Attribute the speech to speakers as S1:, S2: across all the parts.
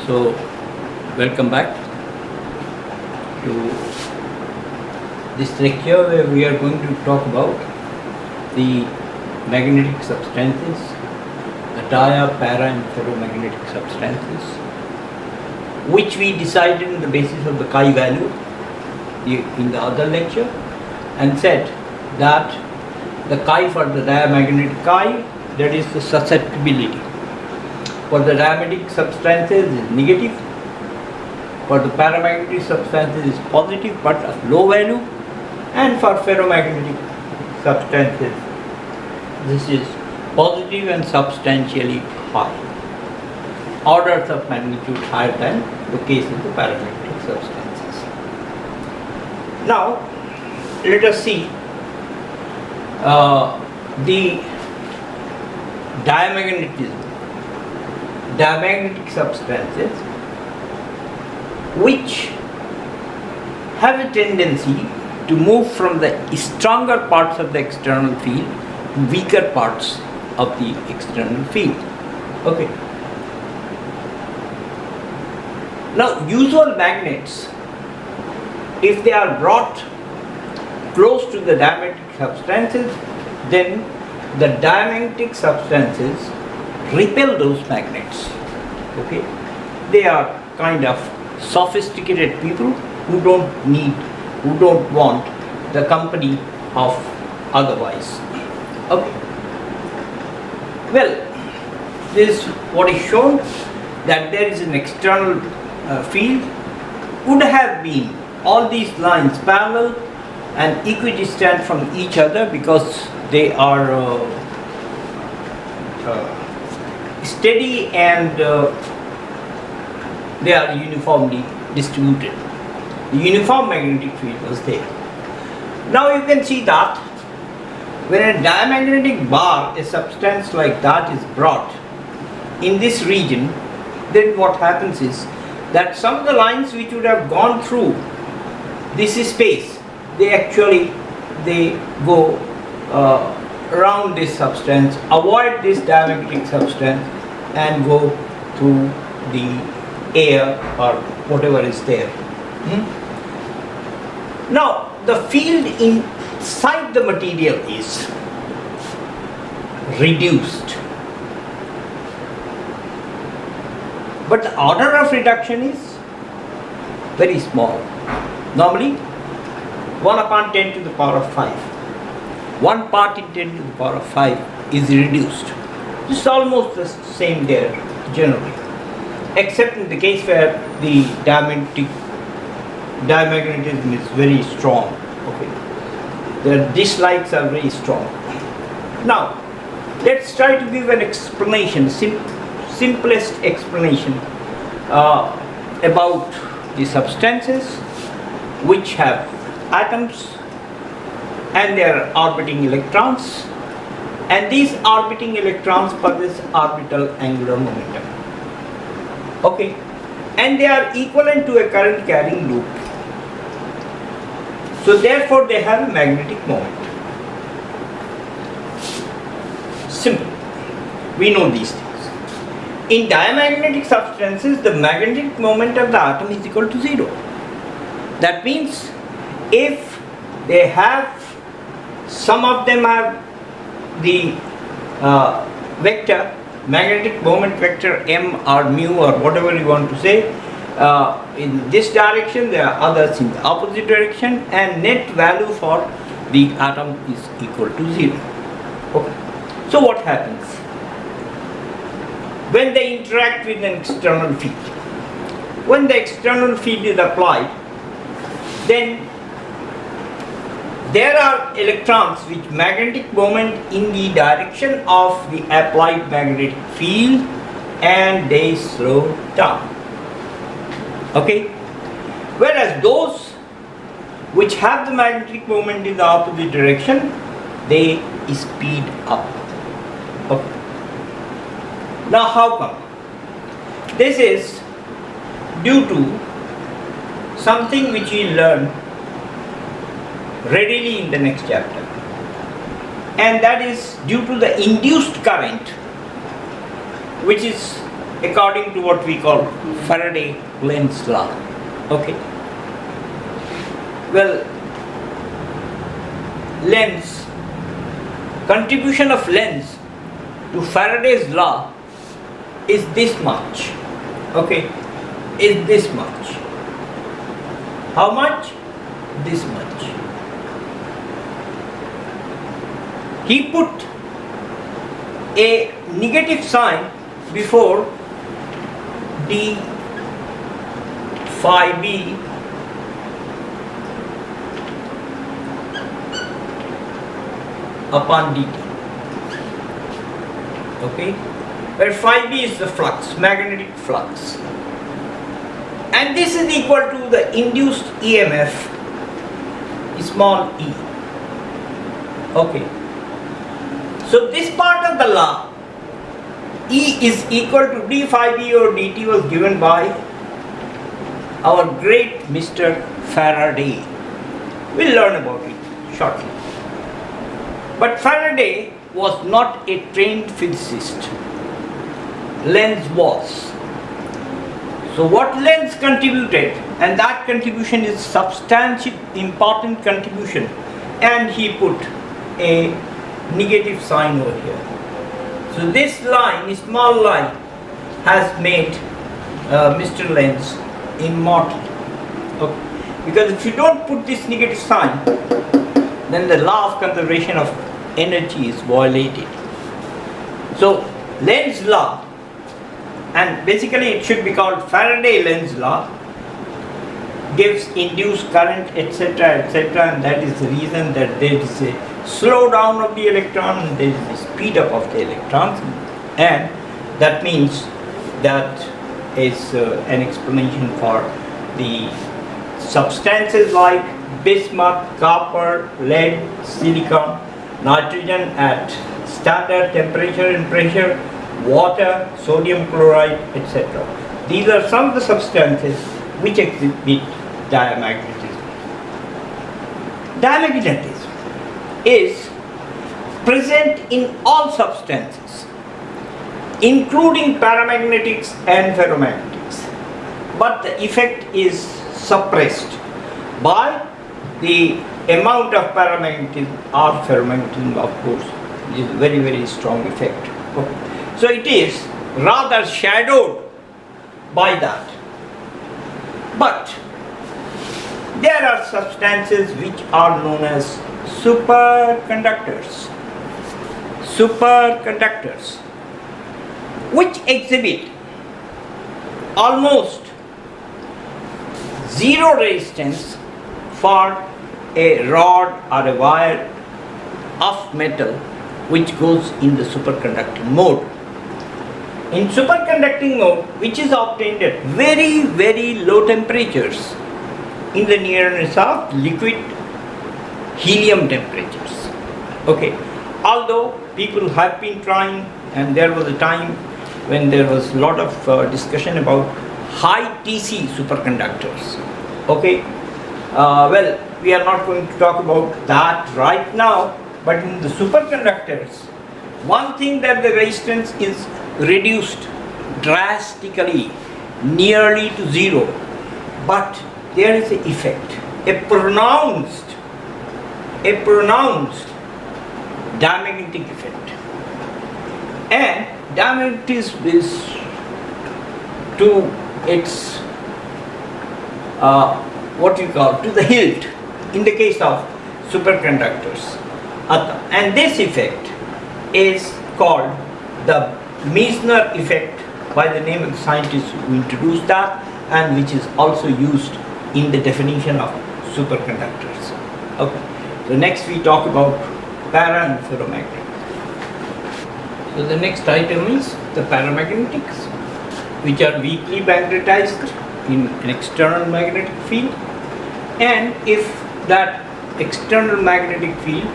S1: So, welcome back to this lecture where we are going to talk about the magnetic substances, the dia, para and ferromagnetic substances, which we decided on the basis of the chi value in the other lecture, and said that the chi for the diamagnetic chi, that is the susceptibility. For the diamagnetic substances is negative, for the paramagnetic substances is positive but of low value, and for ferromagnetic substances this is positive and substantially high, orders of magnitude higher than the case of the paramagnetic substances. Now let us see the diamagnetism. Diamagnetic substances which have a tendency to move from the stronger parts of the external field to weaker parts of the external field. Okay. Now, usual magnets, if they are brought close to the diamagnetic substances, then the diamagnetic substances repel those magnets. Okay, they are kind of sophisticated people who don't want the company of otherwise. Okay, well, this is what is shown, that there is an external field. Would have been all these lines parallel and equidistant from each other because they are steady and they are uniformly distributed. The uniform magnetic field was there. Now you can see that when a diamagnetic bar, a substance like that, is brought in this region, then what happens is that some of the lines which would have gone through this space, they go around this substance, avoid this diamagnetic substance and go through the air or whatever is there. Now the field inside the material is reduced, but the order of reduction is very small. Normally 1 upon 10 to the power of 5. 1 part in 10 to the power of 5 is reduced. This is almost the same there generally, except in the case where the diamagnetism is very strong. Okay, the dislikes are very strong. Now let's try to give an explanation, simplest explanation about the substances which have atoms and their orbiting electrons, and these orbiting electrons possess orbital angular momentum. Okay, and they are equivalent to a current carrying loop, so therefore they have a magnetic moment. Simple, we know these things. In diamagnetic substances, the magnetic moment of the atom is equal to 0. That means if they have, some of them have the vector, magnetic moment vector m or mu or whatever you want to say, in this direction, there are others in the opposite direction, and net value for the atom is equal to 0. Okay. So what happens when they interact with an external field? When the external field is applied, then there are electrons which magnetic moment in the direction of the applied magnetic field, and they slow down. Okay, whereas those which have the magnetic moment in the opposite direction, they speed up. Okay. Now how come? This is due to something which we learn readily in the next chapter, and that is due to the induced current which is according to what we call Faraday lens law. Okay. Well, lens, contribution of lens to Faraday's law is this much. Okay, is this much. How much? This much. He put a negative sign before d phi b upon dt. Okay, where phi b is the flux, magnetic flux, and this is equal to the induced EMF small e. Okay, so this part of the law, E is equal to d phi b or dt, was given by our great Mr. Faraday. We'll learn about it shortly. But Faraday was not a trained physicist. Lenz was. So what Lenz contributed, and that contribution is substantial, important contribution, and he put a negative sign over here. So this line, small line, has made Mr. Lenz immortal. Okay. Because if you don't put this negative sign, then the law of conservation of energy is violated. So Lenz law, and basically it should be called Faraday-Lenz law, gives induced current, etc., etc., and that is the reason that there is a slow down of the electron and there is a speed up of the electrons, and that means that is an explanation for the substances like bismuth, copper, lead, silicon, nitrogen at standard temperature and pressure, water, sodium chloride, etc. These are some of the substances which exhibit diamagnetism. Diamagnetism is present in all substances, including paramagnetics and ferromagnetics, but the effect is suppressed by the amount of paramagnetism or ferromagnetism, of course, is a very, very strong effect. Okay. So it is rather shadowed by that. But there are substances which are known as superconductors. Superconductors, which exhibit almost zero resistance for a rod or a wire of metal which goes in the superconducting mode. In superconducting mode, which is obtained at very, very low temperatures in the nearness of liquid helium temperatures. Okay, although people have been trying, and there was a time when there was a lot of discussion about high TC superconductors. Okay, well, we are not going to talk about that right now, but in the superconductors, one thing that the resistance is reduced drastically, nearly to zero, but there is an effect, a pronounced diamagnetic effect. And diamagnetism is to its what you call to the hilt in the case of superconductors. And this effect is called the Meissner effect by the name of the scientist who introduced that, and which is also used in the definition of superconductors. Okay. So next we talk about para and ferromagnetics. So the next item is the paramagnetics, which are weakly magnetized in an external magnetic field, and if that external magnetic field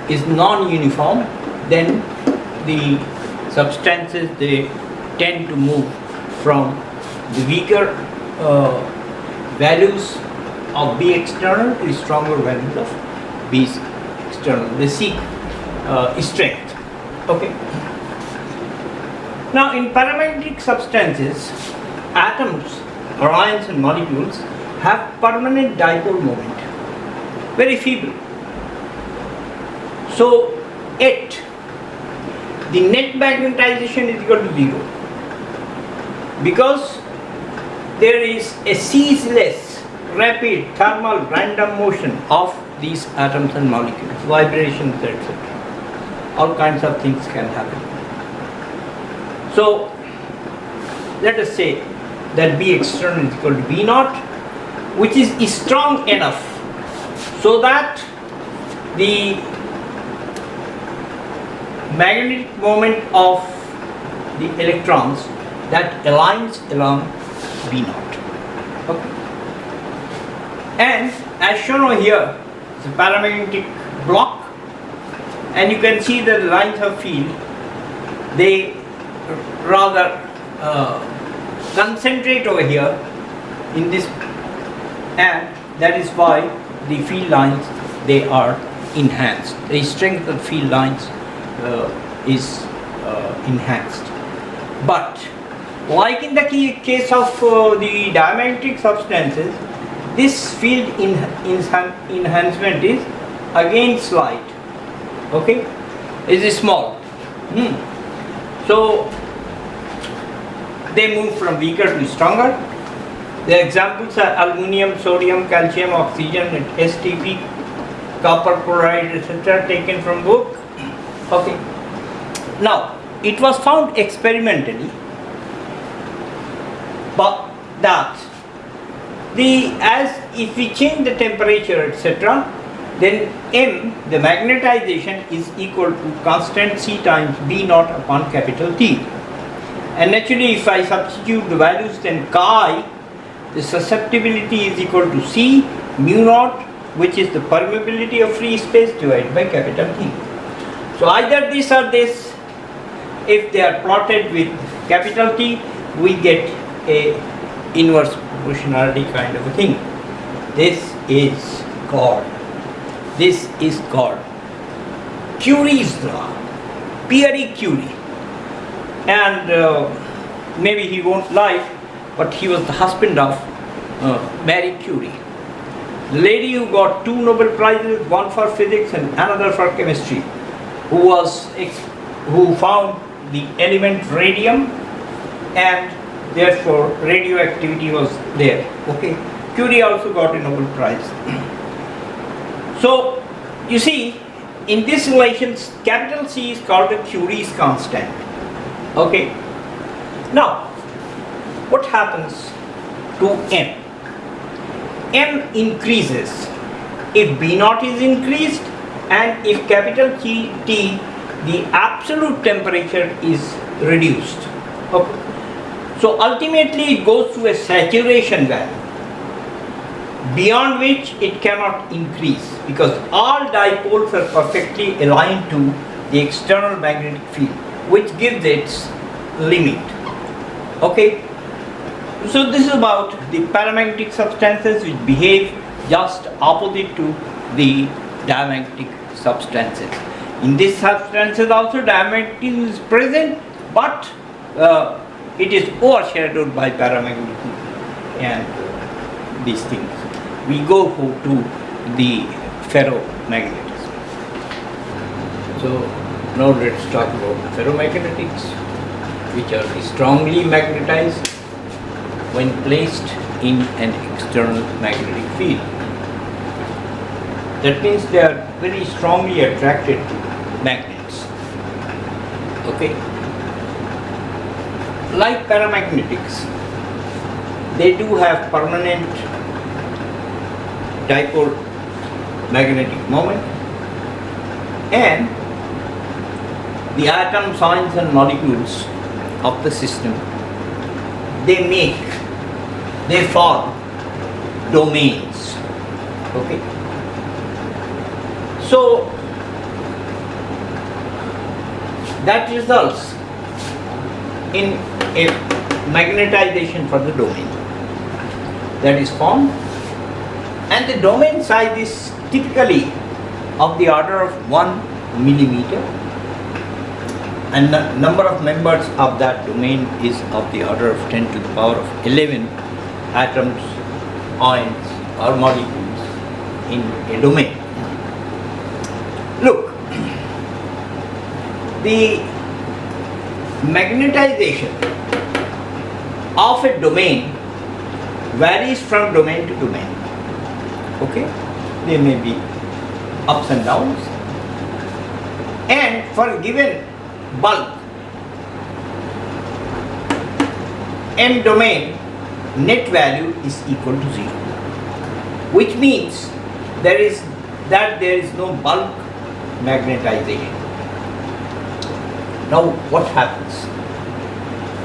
S1: is non-uniform, then the substances, they tend to move from the weaker values of B external to stronger values of B external. They seek strength. Okay. Now, in paramagnetic substances, atoms or ions and molecules have permanent dipole moment, very feeble. So, yet the net magnetization is equal to 0 because there is a ceaseless, rapid, thermal, random motion of these atoms and molecules, vibrations, etc. All kinds of things can happen. So, let us say that B external is equal to B naught, which is strong enough so that the magnetic moment of the electrons that aligns along B naught. Okay. And as shown over here, it's a paramagnetic block, and you can see the lines of field, they rather concentrate over here in this, and that is why the field lines, they are enhanced. The strength of field lines is enhanced. But like in the case of the diamagnetic substances, this field enhancement is again slight. Okay, is small. So they move from weaker to stronger. The examples are aluminum, sodium, calcium, oxygen, STP, copper chloride, etc. taken from book. Okay. Now, it was found experimentally, but that as if we change the temperature, etc., then M, the magnetization, is equal to constant C times B naught upon capital T. And naturally, if I substitute the values, then chi, the susceptibility, is equal to C mu naught, which is the permeability of free space, divided by capital T. So either this or this. If they are plotted with capital T, we get a inverse proportionality kind of a thing. This is God. This is God. Curie's law, Pierre Curie, and maybe he won't like, but he was the husband of Marie Curie, the lady who got 2 Nobel Prizes, one for physics and another for chemistry, who found the element radium, and therefore radioactivity was there. Okay, Curie also got a Nobel Prize. So you see, in this relation, capital C is called the Curie's constant. Okay. Now, what happens to M? M increases if B naught is increased, and if capital T, the absolute temperature is reduced. Okay. So ultimately it goes to a saturation value, beyond which it cannot increase, because all dipoles are perfectly aligned to the external magnetic field, which gives its limit. Okay. So this is about the paramagnetic substances which behave just opposite to the diamagnetic substances. In these substances also diamagnetism is present, but it is overshadowed by paramagnetism and these things. We go to the ferromagnetism. So now let's talk about ferromagnetics, which are strongly magnetized when placed in an external magnetic field. That means they are very strongly attracted to magnets. Okay. Like paramagnetics, they do have permanent dipole magnetic moment, and the atoms, ions and molecules of the system, they form domains. Okay. So that results in a magnetization for the domain that is formed, and the domain size is typically of the order of 1 millimeter, and the number of members of that domain is of the order of 10 to the power of 11 atoms, ions or molecules in a domain. Look, the magnetization of a domain varies from domain to domain. Okay, there may be ups and downs, and for a given bulk M domain, net value is equal to 0, which means there is no bulk magnetization. Now what happens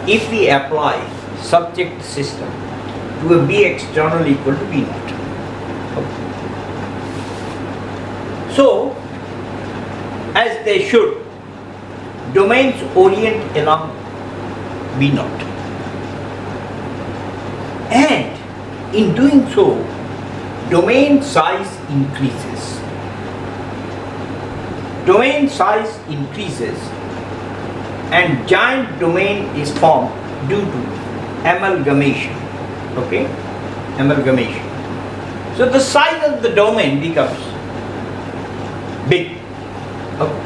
S1: if we apply subject system to a B external equal to B naught? Okay. So, as they should, domains orient along B naught, and in doing so, domain size increases. Domain size increases and giant domain is formed due to amalgamation. Okay, amalgamation. So the size of the domain becomes big. Okay.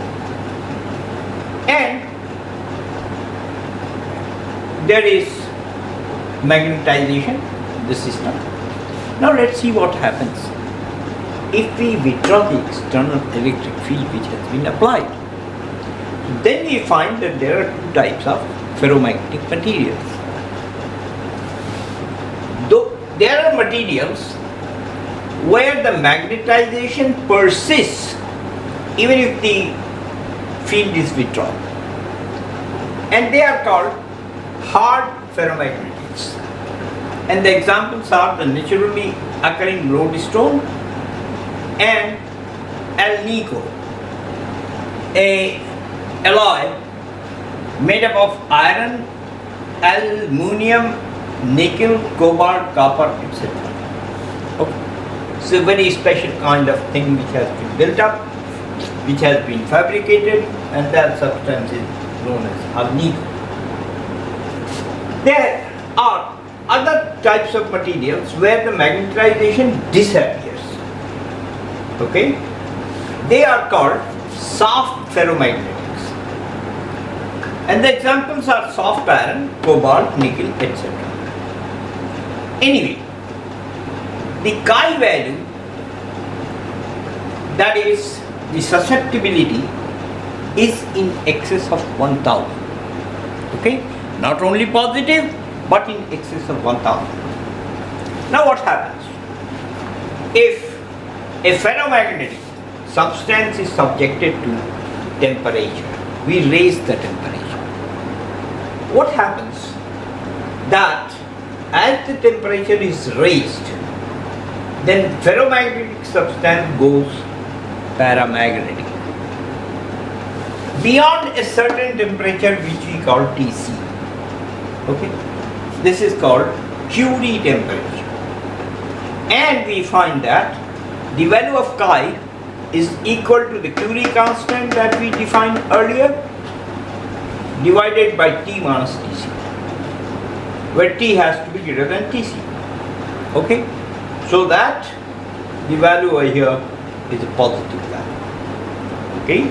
S1: And there is magnetization in the system. Now let's see what happens if we withdraw the external electric field which has been applied. Then we find that there are two types of ferromagnetic materials. Though there are materials where the magnetization persists even if the field is withdrawn, and they are called hard ferromagnetics. And the examples are the naturally occurring lodestone and alnico, a alloy made up of iron, aluminium, nickel, cobalt, copper, etc. Okay. It's a very special kind of thing which has been built up, which has been fabricated, and that substance is known as alnico. There are other types of materials where the magnetization disappears. Okay? They are called soft ferromagnetics. And the examples are soft iron, cobalt, nickel, etc. Anyway, the chi value, that is the susceptibility, is in excess of 1000. Okay? Not only positive, but in excess of 1000. Now what happens? If a ferromagnetic substance is subjected to temperature, we raise the temperature. What happens? That as the temperature is raised, then ferromagnetic substance goes paramagnetic. Beyond a certain temperature which we call Tc. Okay? This is called Curie temperature. And we find that the value of chi is equal to the Curie constant that we defined earlier, divided by T minus Tc, where T has to be greater than Tc. Okay? So that the value over here is a positive value. Okay?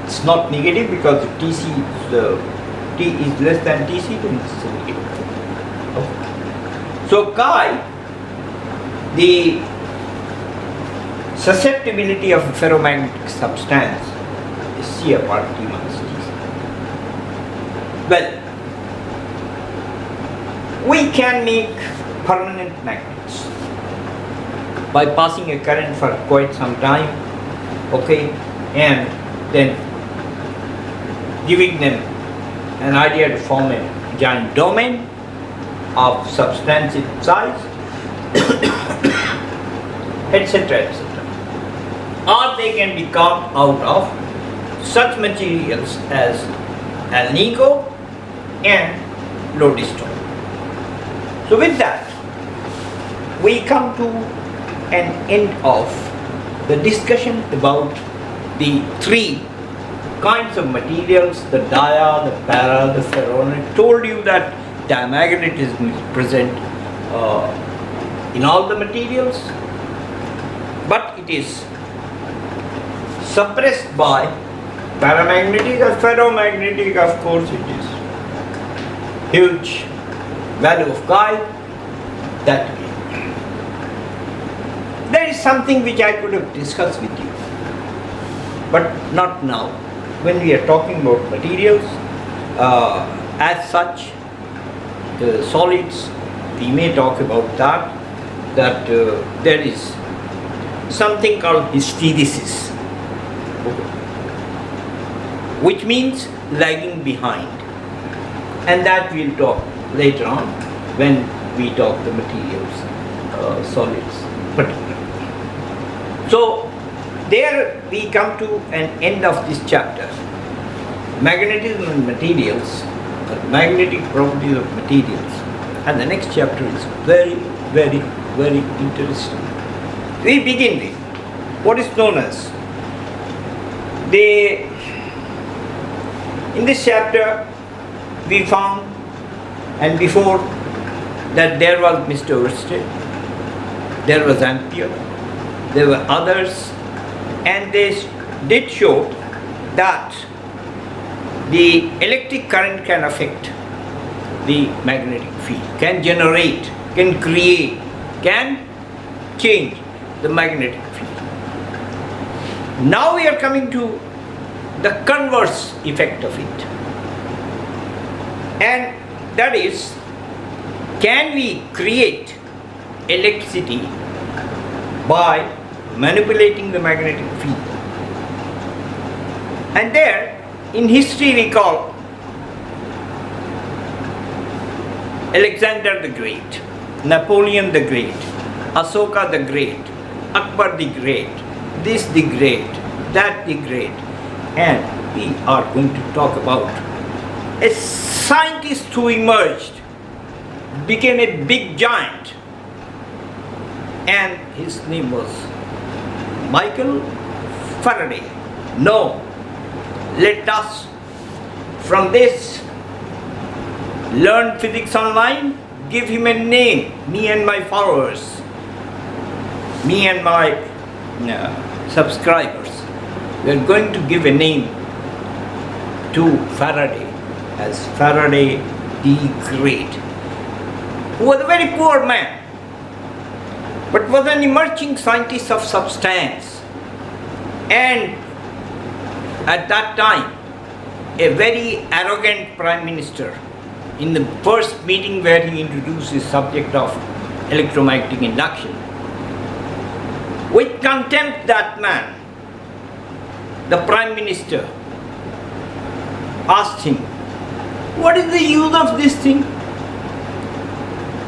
S1: It's not negative because T is less than Tc, then it's negative. Okay. So chi, the susceptibility of a ferromagnetic substance, is C upon T minus Tc. Well, we can make permanent magnets by passing a current for quite some time, okay, and then giving them an idea to form a giant domain of substantive size, etc., etc. Or they can be carved out of such materials as alnico and lodestone. So with that, we come to an end of the discussion about the three kinds of materials, the dia, the para, the ferro. And I told you that diamagnetism is present in all the materials, but it is suppressed by paramagnetic or ferromagnetic. Of course it is huge value of chi that way. There is something which I could have discussed with you, but not now. When we are talking about materials, as such, the solids, we may talk about that there is something called hysteresis, which means lagging behind, and that we'll talk later on when we talk the materials, solids particularly. So there we come to an end of this chapter. Magnetism and materials, magnetic properties of materials, and the next chapter is very, very, very interesting. We begin with what is known as in this chapter we found, and before that, there was Mr. Ørsted, there was Ampere, there were others, and they did show that the electric current can affect the magnetic field, can generate, can create, can change the magnetic field. Now we are coming to the converse effect of it, and that is, can we create electricity by manipulating the magnetic field? And there in history we call Alexander the Great, Napoleon the Great, Ashoka the Great, Akbar the Great, this the Great, that the Great, and we are going to talk about a scientist who emerged, became a big giant, and his name was Michael Faraday. No, let us from this learn physics online, give him a name, me and my followers, me and my subscribers. We are going to give a name to Faraday as Faraday the Great, who was a very poor man, but was an emerging scientist of substance, and at that time a very arrogant prime minister. In the first meeting where he introduced his subject of electromagnetic induction, with contempt, that man, the prime minister, asked him, what is the use of this thing?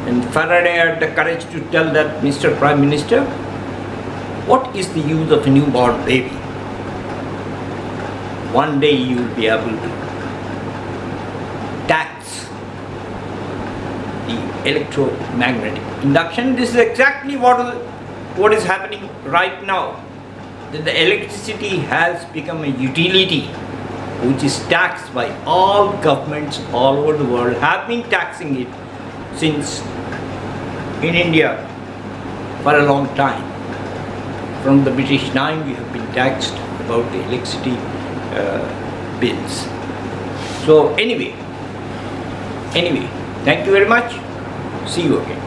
S1: And Faraday had the courage to tell that, Mr. Prime Minister, what is the use of a newborn baby? One day you will be able to tax the electromagnetic induction. This is exactly what is happening right now. That the electricity has become a utility which is taxed by all governments all over the world, have been taxing it since in India for a long time. From the British time we have been taxed about the electricity bills. So anyway, thank you very much. See you again.